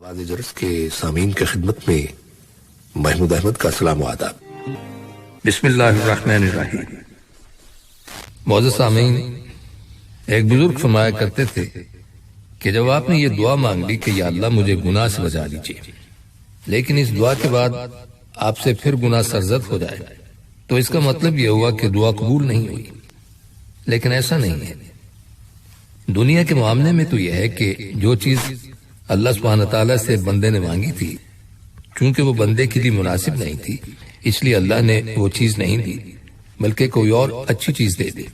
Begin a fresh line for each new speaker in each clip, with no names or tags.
آواز جرس کے سامعین کی خدمت میں محمود احمد کا سلام و آداب۔
بسم اللہ الرحمن الرحیم۔ معزز سامعین، ایک بزرگ فرمایا کرتے تھے کہ جب آپ نے یہ دعا مانگ لی کہ یا اللہ مجھے گناہ سے بچا لیجیے، لیکن اس دعا کے بعد آپ سے پھر گناہ سرزد ہو جائے تو اس کا مطلب یہ ہوا کہ دعا قبول نہیں ہوئی۔ لیکن ایسا نہیں ہے۔ دنیا کے معاملے میں تو یہ ہے کہ جو چیز اللہ سبحانہ تعالیٰ سے بندے نے مانگی تھی، چونکہ وہ بندے کے لیے مناسب نہیں تھی، اس لیے اللہ نے وہ چیز نہیں دی بلکہ کوئی اور اچھی چیز دے دی۔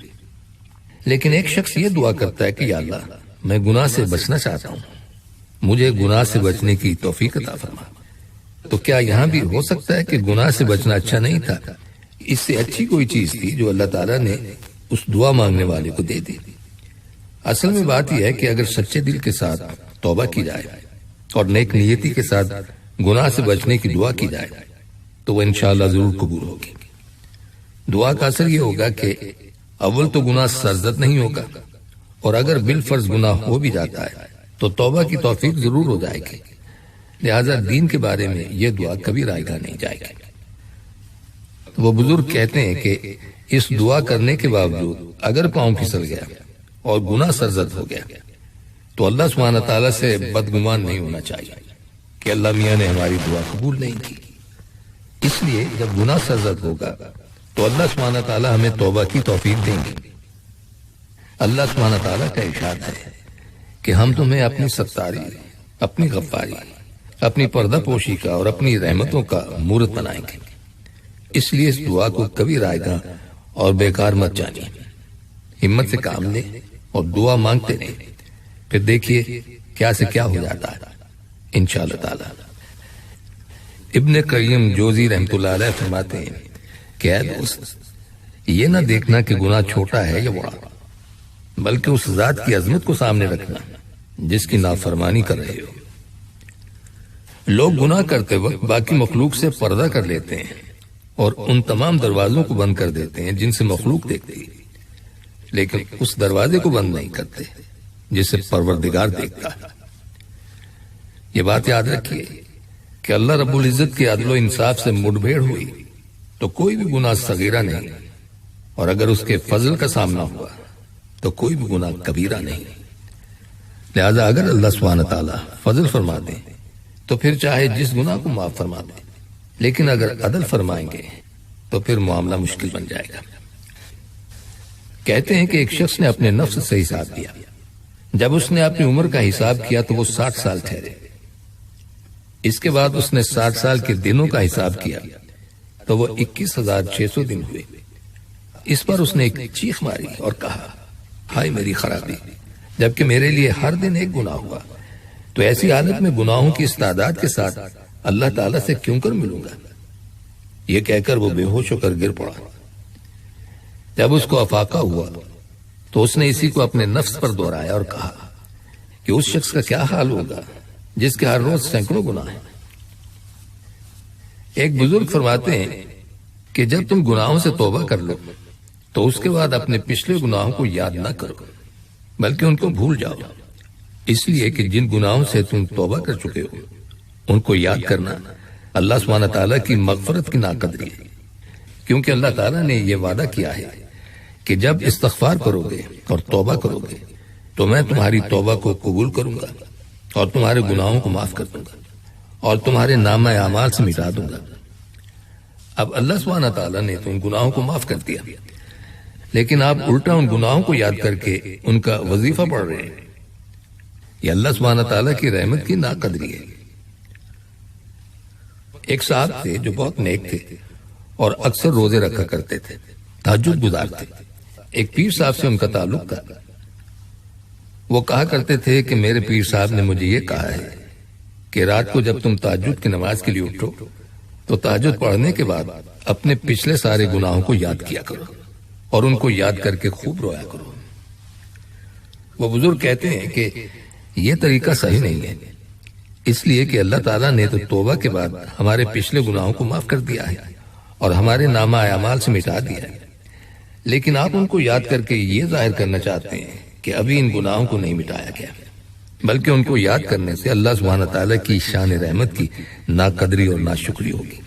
لیکن ایک شخص یہ دعا کرتا ہے کہ یا اللہ میں گناہ سے بچنا چاہتا ہوں، مجھے گناہ سے بچنے کی توفیق عطا فرما۔ تو کیا یہاں بھی ہو سکتا ہے کہ گناہ سے بچنا اچھا نہیں تھا؟ اس سے اچھی کوئی چیز تھی جو اللہ تعالیٰ نے اس دعا مانگنے والے کو دے دی۔ اصل میں بات یہ ہے کہ اگر سچے دل کے ساتھ توبہ کی جائے اور نیک نیتی کے ساتھ گناہ سے بچنے کی دعا کی جائے تو وہ انشاءاللہ ضرور قبول ہوگی۔ دعا کا اثر یہ ہوگا کہ اول تو گناہ سرزد نہیں ہوگا، اور اگر بالفرض گناہ ہو بھی جاتا ہے تو توبہ کی توفیق ضرور ہو جائے گی۔ لہذا دین کے بارے میں یہ دعا کبھی رائے گاہ نہیں جائے گی۔ وہ بزرگ کہتے ہیں کہ اس دعا کرنے کے باوجود اگر پاؤں پھسل گیا اور گناہ سرزد ہو گیا تو اللہ سبحانہ تعالیٰ سے بدگمان نہیں ہونا چاہیے کہ اللہ میاں نے ہماری دعا قبول نہیں کی۔ اس لیے جب گناہ سرزد ہوگا تو اللہ سبحانہ تعالیٰ ہمیں توبہ کی توفیق دیں گے۔ اللہ سبحانہ تعالیٰ کا ارشاد ہے کہ ہم تمہیں اپنی ستاری، اپنی غفاری، اپنی پردہ پوشی کا اور اپنی رحمتوں کا مورت بنائیں گے۔ اس لیے اس دعا کو کبھی رائے گاہ اور بیکار مت جانیے۔ ہمت سے کام لیں اور دعا مانگتے رہیں، پھر دیکھیے کیا سے کیا ہو جاتا ہے انشاءاللہ تعالی۔ ابن قیم جوزی رحمۃ اللہ علیہ فرماتے ہیں کہ اے دوست، یہ نہ دیکھنا کہ گناہ چھوٹا ہے یا بڑا، بلکہ اس ذات کی عظمت کو سامنے رکھنا جس کی نافرمانی کر رہے ہو۔ لوگ گناہ کرتے وقت باقی مخلوق سے پردہ کر لیتے ہیں اور ان تمام دروازوں کو بند کر دیتے ہیں جن سے مخلوق دیکھتی ہے، لیکن اس دروازے کو بند نہیں کرتے جسے پروردگار دیکھتا ہے۔ یہ بات یاد رکھیے کہ اللہ رب العزت کے عدل و انصاف سے مڈبھیڑ ہوئی تو کوئی بھی گناہ صغیرہ نہیں، اور اگر اس کے فضل کا سامنا ہوا تو کوئی بھی گناہ کبیرہ نہیں۔ لہذا اگر اللہ سبحانہ تعالیٰ فضل فرما دیں تو پھر چاہے جس گناہ کو معاف فرما دیں، لیکن اگر عدل فرمائیں گے تو پھر معاملہ مشکل بن جائے گا۔ کہتے ہیں کہ ایک شخص نے اپنے نفس سے حساب کیا، جب اس نے اپنی عمر کا حساب کیا تو وہ 60 سال ٹھہرے۔ اس کے بعد اس نے 60 سال کے دنوں کا حساب کیا تو وہ 21,600 دن ہوئے۔ اس پر اس نے ایک چیخ ماری اور کہا، ہائے میری خرابی، جبکہ میرے لیے ہر دن ایک گناہ ہوا، تو ایسی حالت میں گناہوں کی اس تعداد کے ساتھ اللہ تعالیٰ سے کیوں کر ملوں گا؟ یہ کہہ کر وہ بے ہوش ہو کر گر پڑا۔ جب اس کو افاقہ ہوا تو اس نے اسی کو اپنے نفس پر دہرایا اور کہا کہ اس شخص کا کیا حال ہوگا جس کے ہر روز سینکڑوں گناہ ہیں۔ ایک بزرگ فرماتے ہیں کہ جب تم گناہوں سے توبہ کر لو تو اس کے بعد اپنے پچھلے گناہوں کو یاد نہ کرو بلکہ ان کو بھول جاؤ، اس لیے کہ جن گناہوں سے تم توبہ کر چکے ہو ان کو یاد کرنا اللہ سبحانہ تعالیٰ کی مغفرت کی ناقدری ہے، کیونکہ اللہ تعالیٰ نے یہ وعدہ کیا ہے کہ جب استغفار کرو گے اور توبہ کرو گے تو میں تمہاری توبہ کو قبول کروں گا اور تمہارے گناہوں کو معاف کر دوں گا اور تمہارے نامہ اعمال سے مٹا دوں گا۔ اب اللہ سبحانہ تعالیٰ نے تو ان گناہوں کو معاف کر دیا، لیکن آپ الٹا ان گناہوں کو یاد کر کے ان کا وظیفہ پڑھ رہے ہیں۔ یہ اللہ سبحانہ تعالیٰ کی رحمت کی ناقدری ہے۔ ایک صاحب تھے جو بہت نیک تھے اور اکثر روزے رکھا کرتے تھے، تہجد گزار تھے۔ ایک پیر صاحب سے ان کا تعلق تھا۔ وہ کہا کرتے تھے کہ میرے پیر صاحب نے مجھے یہ کہا ہے کہ رات کو جب تم تہجد کی نماز کے لیے اٹھو تو تہجد پڑھنے کے بعد اپنے پچھلے سارے گناہوں کو یاد کیا کرو اور ان کو یاد کر کے خوب رویا کرو۔ وہ بزرگ کہتے ہیں کہ یہ طریقہ صحیح نہیں ہے، اس لیے کہ اللہ تعالیٰ نے تو توبہ کے بعد ہمارے پچھلے گناہوں کو معاف کر دیا ہے اور ہمارے نامہ اعمال سے مٹا دیا ہے، لیکن آپ ان کو یاد کر کے یہ ظاہر کرنا چاہتے ہیں کہ ابھی ان گناہوں کو نہیں مٹایا گیا۔ بلکہ ان کو یاد کرنے سے اللہ سبحانہ تعالیٰ کی شان رحمت کی ناقدری اور ناشکری ہوگی۔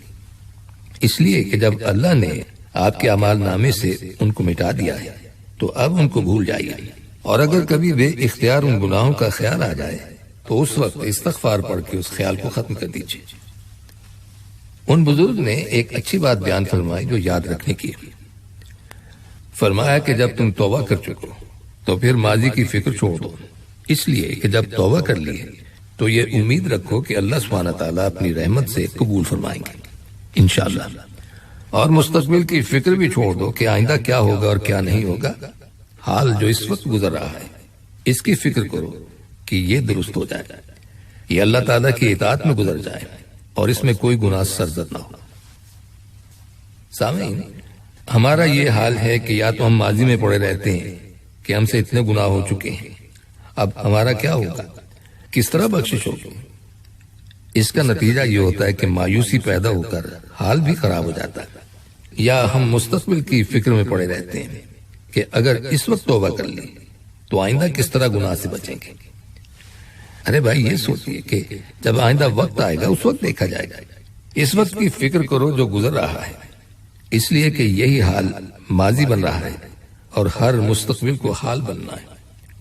اس لیے کہ جب اللہ نے آپ کے اعمال نامے سے ان کو مٹا دیا ہے تو اب ان کو بھول جائیے، اور اگر کبھی بے اختیار ان گناہوں کا خیال آ جائے تو اس وقت استغفار پڑھ کے اس خیال کو ختم کر دیجیے۔ ان بزرگ نے ایک اچھی بات بیان فرمائی جو یاد رکھنے کی ہے۔ فرمایا کہ جب تم توبہ کر چکو تو پھر ماضی کی فکر چھوڑ دو، اس لیے کہ جب توبہ کر لی تو یہ امید رکھو کہ اللہ سبحانہ تعالیٰ اپنی رحمت سے قبول فرمائیں گے انشاءاللہ، اور مستقبل کی فکر بھی چھوڑ دو کہ آئندہ کیا ہوگا اور کیا نہیں ہوگا۔ حال جو اس وقت گزر رہا ہے اس کی فکر کرو کہ یہ درست ہو جائے، یہ اللہ تعالیٰ کی اطاعت میں گزر جائے اور اس میں کوئی گناہ سرزد نہ ہو۔ سامعین، ہمارا یہ حال ہے کہ یا تو ہم ماضی میں پڑے رہتے ہیں کہ ہم سے اتنے گناہ ہو چکے ہیں، اب ہمارا کیا ہوگا، کس طرح بخشش ہوگی۔ اس کا نتیجہ یہ ہوتا ہے کہ مایوسی پیدا ہو کر حال بھی خراب ہو جاتا ہے، یا ہم مستقبل کی فکر میں پڑے رہتے ہیں کہ اگر اس وقت توبہ کر لی تو آئندہ کس طرح گناہ سے بچیں گے۔ ارے بھائی، یہ سوچئے کہ جب آئندہ وقت آئے گا اس وقت دیکھا جائے گا، اس وقت کی فکر کرو جو گزر رہا ہے، اس لیے کہ یہی حال ماضی بن رہا ہے اور ہر مستقبل کو حال بننا ہے۔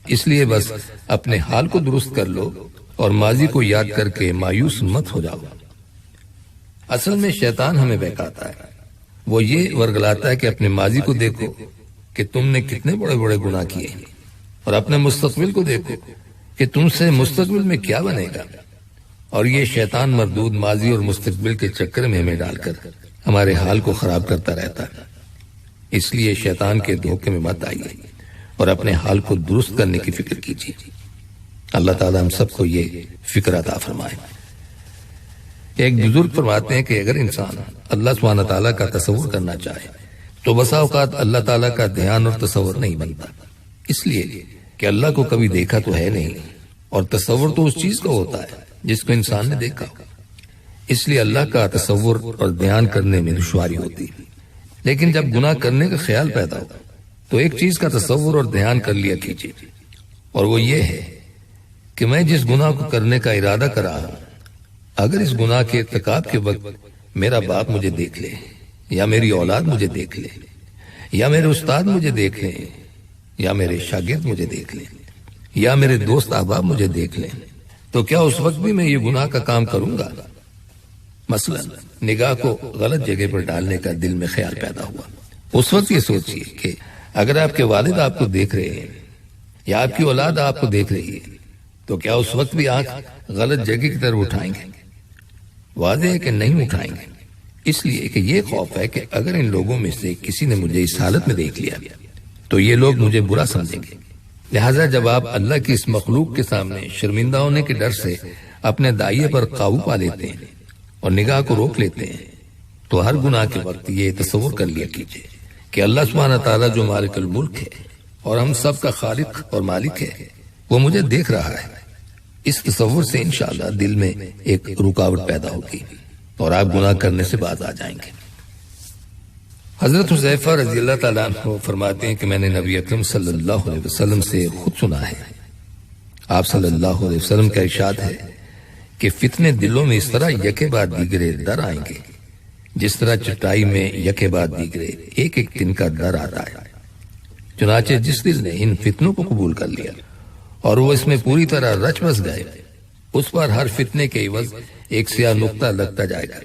اس لیے بس اپنے حال کو درست کر لو اور ماضی کو یاد کر کے مایوس مت ہو جاؤ۔ اصل میں شیطان ہمیں بہکاتا ہے، وہ یہ ورگلاتا ہے کہ اپنے ماضی کو دیکھو کہ تم نے کتنے بڑے بڑے گناہ کیے ہیں، اور اپنے مستقبل کو دیکھو کہ تم سے مستقبل میں کیا بنے گا۔ اور یہ شیطان مردود ماضی اور مستقبل کے چکر میں ہمیں ڈال کر ہمارے حال کو خراب کرتا رہتا ہے۔ اس لیے شیطان کے دھوکے میں مت آئیے اور اپنے حال کو درست کرنے کی فکر کیجیے۔ اللہ تعالیٰ ہم سب کو یہ فکر عطا فرمائے۔ ایک بزرگ فرماتے ہیں کہ اگر انسان اللہ سبحانہ تعالیٰ کا تصور کرنا چاہے تو بسا اوقات اللہ تعالیٰ کا دھیان اور تصور نہیں بنتا، اس لیے کہ اللہ کو کبھی دیکھا تو ہے نہیں، اور تصور تو اس چیز کا ہوتا ہے جس کو انسان نے دیکھا ہو۔ اس لیے اللہ کا تصور اور دھیان کرنے میں دشواری ہوتی ہے۔ لیکن جب گناہ کرنے کا خیال پیدا ہو تو ایک چیز کا تصور اور دھیان کر لیا کیجیے، اور وہ یہ ہے کہ میں جس گناہ کو کرنے کا ارادہ کر رہا ہوں، اگر اس گناہ کے ارتکاب کے وقت میرا باپ مجھے دیکھ لے، یا میری اولاد مجھے دیکھ لے، یا میرے استاد مجھے دیکھ لیں، یا میرے شاگرد مجھے دیکھ لیں، یا میرے دوست احباب مجھے دیکھ لیں، تو کیا اس وقت بھی میں یہ گناہ کا کام کروں گا؟ مثلا نگاہ کو غلط جگہ پر ڈالنے کا دل میں خیال پیدا ہوا، اس وقت یہ سوچئے کہ اگر آپ کے والد آپ کو دیکھ رہے ہیں یا آپ کی اولاد آپ کو دیکھ رہی ہے تو کیا اس وقت بھی آنکھ غلط جگہ کی طرف اٹھائیں گے؟ واضح ہے کہ نہیں اٹھائیں گے، اس لیے کہ یہ خوف ہے کہ اگر ان لوگوں میں سے کسی نے مجھے اس حالت میں دیکھ لیا تو یہ لوگ مجھے برا سمجھیں گے۔ لہٰذا جب آپ اللہ کی اس مخلوق کے سامنے شرمندہ ہونے کے ڈر سے اپنے دائیں پر قابو پا لیتے ہیں اور نگاہ کو روک لیتے ہیں تو ہر گناہ کے وقت یہ تصور کر لیا کیجیے کہ اللہ سبحانہ تعالیٰ جو مالک الملک ہے اور ہم سب کا خالق اور مالک ہے، وہ مجھے دیکھ رہا ہے۔ اس تصور سے انشاءاللہ دل میں ایک رکاوٹ پیدا ہوگی اور آپ گناہ کرنے سے باز آ جائیں گے۔ حضرت حذیفہ رضی اللہ تعالیٰ عنہ فرماتے ہیں کہ میں نے نبی اکرم صلی اللہ علیہ وسلم سے خود سنا ہے، آپ صلی اللہ علیہ وسلم کا ارشاد ہے کہ فتنے دلوں میں اس طرح یکے بعد دیگرے در آئیں گے جس طرح چٹائی میں یکے بعد دیگرے ایک ایک دن کا در آتا ہے۔ چنانچہ جس دل نے ان فتنوں کو قبول کر لیا اور وہ اس میں پوری طرح رچ بس گئے، اس پر ہر فتنے کے عوض ایک سیاہ نقطہ لگتا جائے گا،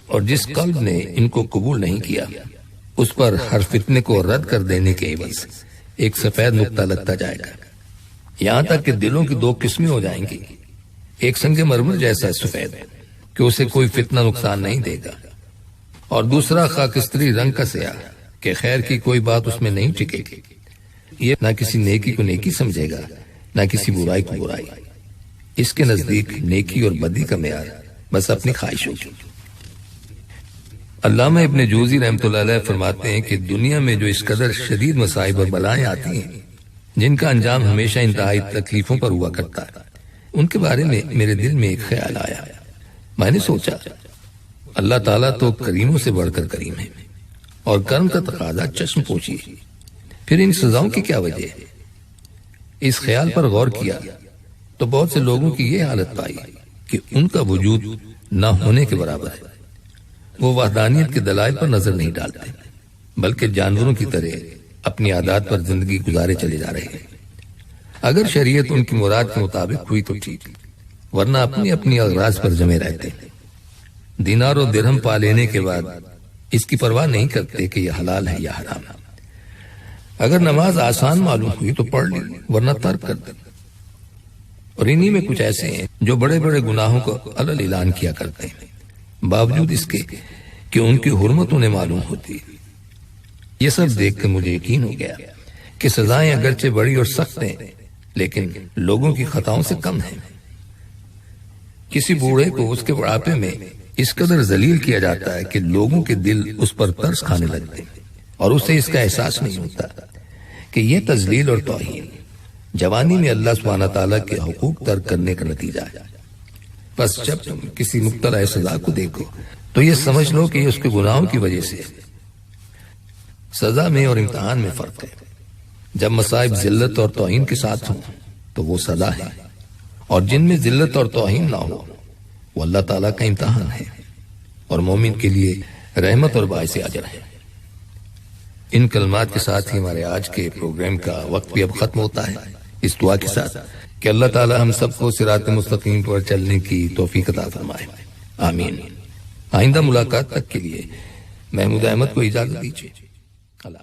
اور جس قلب نے ان کو قبول نہیں کیا اس پر ہر فتنے کو رد کر دینے کے عوض ایک سفید نقطہ لگتا جائے گا، یہاں تک کہ دلوں کی دو قسمیں ہو جائیں گی، ایک سنگ مرمر جیسا سفید کہ اسے کوئی فتنہ نقصان نہیں دے گا، اور دوسرا خاکستری رنگ کا سیاہ کہ خیر کی کوئی بات اس میں نہیں ٹکے گی، یہ نہ کسی نیکی کو نیکی سمجھے گا نہ کسی برائی کو برائی، اس کے نزدیک نیکی اور بدی کا معیار بس اپنی خواہش ہوگی۔ علامہ ابن جوزی رحمۃ اللہ علیہ فرماتے ہیں کہ دنیا میں جو اس قدر شدید مصائب اور بلائیں آتی ہیں جن کا انجام ہمیشہ انتہائی تکلیفوں پر ہوا کرتا ہے، ان کے بارے میں میرے دل میں ایک خیال آیا۔ میں نے سوچا اللہ تعالیٰ تو کریموں سے بڑھ کر کریم ہے اور کرم کا تقاضا چشم پوشی ہے، پھر ان سزاؤں کی کیا وجہ ہے؟ اس خیال پر غور کیا تو بہت سے لوگوں کی یہ حالت پائی کہ ان کا وجود نہ ہونے کے برابر ہے۔ وہ وحدانیت کے دلائل پر نظر نہیں ڈالتے، بلکہ جانوروں کی طرح اپنی عادات پر زندگی گزارے چلے جا رہے ہیں۔ اگر شریعت ان کی مراد کے مطابق ہوئی تو ٹھیک، ورنہ اپنی اپنی اغراض پر جمے رہتے ہیں۔ دینار و درہم پا لینے کے بعد اس کی پرواہ نہیں کرتے کہ یہ حلال ہے یا حرام۔ اگر نماز آسان معلوم ہوئی تو پڑھ لی، ورنہ ترک کر دیں۔ اور انہی میں کچھ ایسے ہیں جو بڑے بڑے گناہوں کو علل اعلان کیا کرتے ہیں، باوجود اس کے کہ ان کی حرمت انہیں معلوم ہوتی ہے۔ یہ سب دیکھ کر مجھے یقین ہو گیا کہ سزائیں اگرچہ بڑی اور سخت ہیں، لیکن لوگوں کی خطاؤں سے کم ہیں۔ کسی بوڑھے کو اس کے بڑھاپے میں اس قدر ذلیل کیا جاتا ہے کہ لوگوں کے دل اس پر ترس کھانے لگتے ہیں، اور اسے اس کا احساس نہیں ہوتا کہ یہ تذلیل اور توہین جوانی میں اللہ سبحانہ تعالیٰ کے حقوق ترک کرنے کا نتیجہ ہے۔ بس جب تم کسی مبتلا سزا کو دیکھو تو یہ سمجھ لو کہ یہ اس کے گناہوں کی وجہ سے ہے۔ سزا میں اور امتحان میں فرق ہے۔ جب مصائب ذلت اور توہین کے ساتھ ہوں تو وہ سزا ہے، اور جن میں ذلت اور توہین نہ ہو وہ اللہ تعالیٰ کا امتحان ہے، اور مومن کے لیے رحمت اور باعث اجر ہے۔ ان کلمات کے ساتھ ہی ہمارے آج کے پروگرام کا وقت بھی اب ختم ہوتا ہے، اس دعا کے ساتھ کہ اللہ تعالیٰ ہم سب کو صراط مستقیم پر چلنے کی توفیق عطا فرمائے، آمین۔ آئندہ ملاقات تک کے لیے محمود احمد کو اجازت دیجیے۔ اللہ